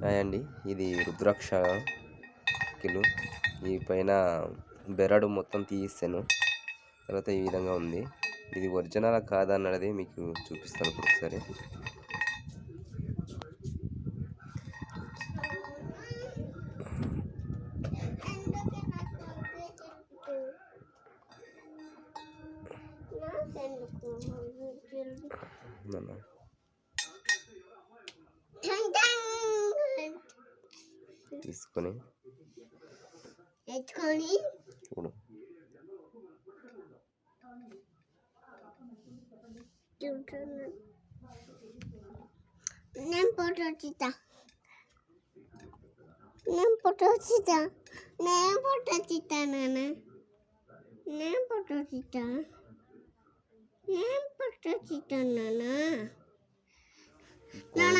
Hi అండి, ఇది రుద్రాక్ష కిలు. ఈ పైన బెరడు మొత్తం తీయిస్తాను. తర్వాత ఈ విధంగా ఉంది. ఇది ఒరిజినల్ కాదన్నది మీకు చూపిస్తాను ఇప్పుడు ఒకసారి. తీసుకొని చూడు. నేను ఫోటో తీస్తా. నాన్న